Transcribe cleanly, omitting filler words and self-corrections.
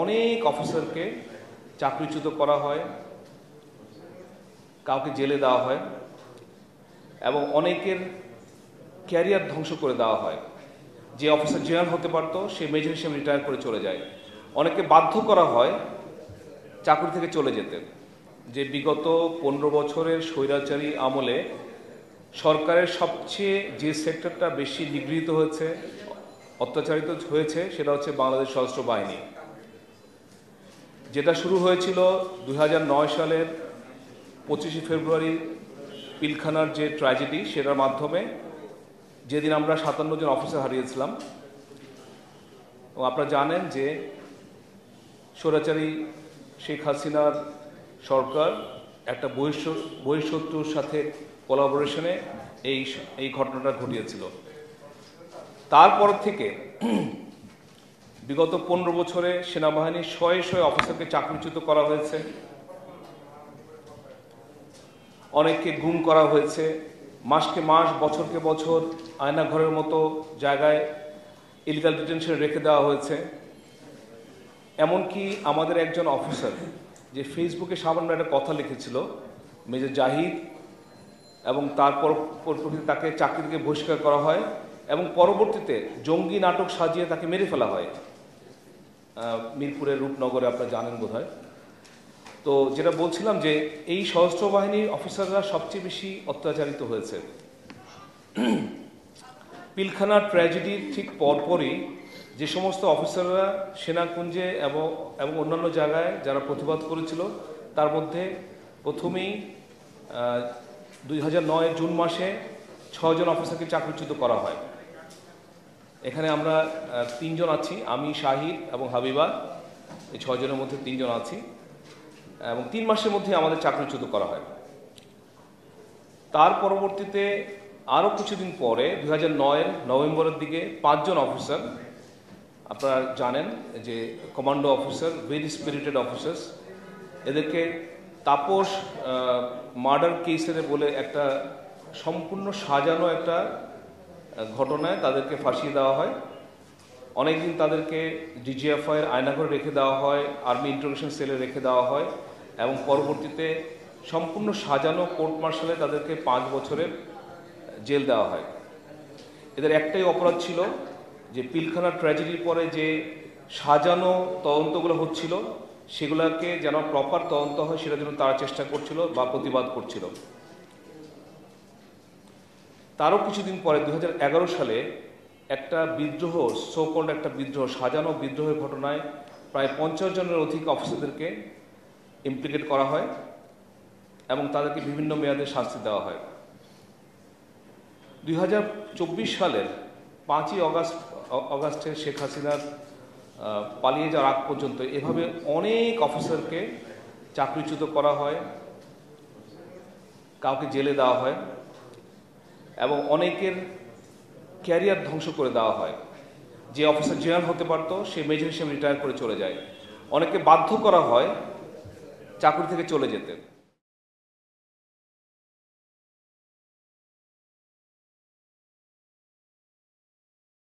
অনেক অফিসারকে চাকরিচ্যুত করা হয়, কাউকে জেলে দেওয়া হয় এবং অনেকের ক্যারিয়ার ধ্বংস করে দেওয়া হয়। যে অফিসার জেনারেল হতে পারতো সে মেজর হিসেবে রিটায়ার করে চলে যায়। অনেকে বাধ্য করা হয় চাকরি থেকে চলে যেতে। যে বিগত 15 বছরের স্বৈরাচারী আমলে সরকারের সবচেয়ে যে সেক্টরটা বেশি নিগৃহীত হয়েছে, অত্যাচারিত হয়েছে, সেটা হচ্ছে বাংলাদেশ সশস্ত্র বাহিনী। যেটা শুরু হয়েছিল 2009 সালের 25শে ফেব্রুয়ারি পিলখানার যে ট্র্যাজেডি, সেটার মাধ্যমে যেদিন আমরা 57 জন অফিসার হারিয়েছিলাম। এবং আপনারা জানেন যে স্বৈরাচারী শেখ হাসিনার সরকার একটা বহিঃশত্রুর সাথে কোলাবোরেশনে এই ঘটনাটা ঘটিয়েছিল। তারপর থেকে বিগত 15 বছরে সেনাবাহিনীর শয়ে শয়ে অফিসারকে চাকরিচ্যুত করা হয়েছে, অনেককে গুম করা হয়েছে, মাসকে মাস বছরকে বছর আয়নাঘরের মতো জায়গায় ইলিগাল ডিটেনশনে রেখে দেওয়া হয়েছে। এমনকি আমাদের একজন অফিসার যে ফেসবুকে সামান্য একটা কথা লিখেছিল, মেজর জাহিদ, এবং তারপর তাকে চাকরি থেকে বহিষ্কার করা হয় এবং পরবর্তীতে জঙ্গি নাটক সাজিয়ে তাকে মেরে ফেলা হয় মিরপুরের রূপনগরে, আপনারা জানেন বোধহয়। তো যেটা বলছিলাম যে এই সশস্ত্র বাহিনীর অফিসাররা সবচেয়ে বেশি অত্যাচারিত হয়েছে। পিলখানার ট্র্যাজেডির ঠিক পরপরই যে সমস্ত অফিসাররা সেনাকুঞ্জে এবং অন্যান্য জায়গায় যারা প্রতিবাদ করেছিল, তার মধ্যে প্রথমেই 2009 জুন মাসে 6 জন অফিসারকে চাকরিচ্যুত করা হয়। এখানে আমরা 3 জন আছি, আমি, শাহিদ এবং হাবিবা। এই 6 জনের মধ্যে 3 জন আছি এবং 3 মাসের মধ্যে আমাদের চাকরিচ্যুত করা হয়। তার পরবর্তীতে আরও কিছুদিন পরে 2009 নভেম্বরের দিকে 5 জন অফিসার, আপনারা জানেন যে commando officer, very spirited officers, এদেরকে তাপস মার্ডার কেসের বলে একটা সম্পূর্ণ সাজানো একটা ঘটনায় তাদেরকে ফাঁসিয়ে দেওয়া হয়। অনেকদিন তাদেরকে ডিজিএফআইয়ের আয়নাঘরে রেখে দেওয়া হয়, আর্মি ইন্টারোগেশন সেলে রেখে দেওয়া হয় এবং পরবর্তীতে সম্পূর্ণ সাজানো কোর্ট মার্শালে তাদেরকে 5 বছরের জেল দেওয়া হয়। এদের একটাই অপরাধ ছিল যে পিলখানার ট্র্যাজেডির পরে যে সাজানো তদন্তগুলো হচ্ছিল, সেগুলোকে যেন প্রপার তদন্ত হয় সেটা যেন তারা চেষ্টা করছিল বা প্রতিবাদ করছিল। তারও কিছুদিন পরে 2011 সালে একটা বিদ্রোহ, সোকল্ড একটা বিদ্রোহ, সাজানো বিদ্রোহের ঘটনায় প্রায় 50 জনের অধিক অফিসারদেরকে ইমপ্লিকেট করা হয় এবং তাদেরকে বিভিন্ন মেয়াদে শাস্তি দেওয়া হয়। 2024 সালের 5ই অগাস্টে শেখ হাসিনার পালিয়ে যাওয়ার আগ পর্যন্ত এভাবে অনেক অফিসারকে চাকরিচ্যুত করা হয়, কাউকে জেলে দেওয়া হয় এবং অনেকের ক্যারিয়ার ধ্বংস করে দেওয়া হয়। যে অফিসার জেনারেল হতে পারতো সে মেজর হিসেবে রিটায়ার করে চলে যায়। অনেকে বাধ্য করা হয় চাকরি থেকে চলে যেতে।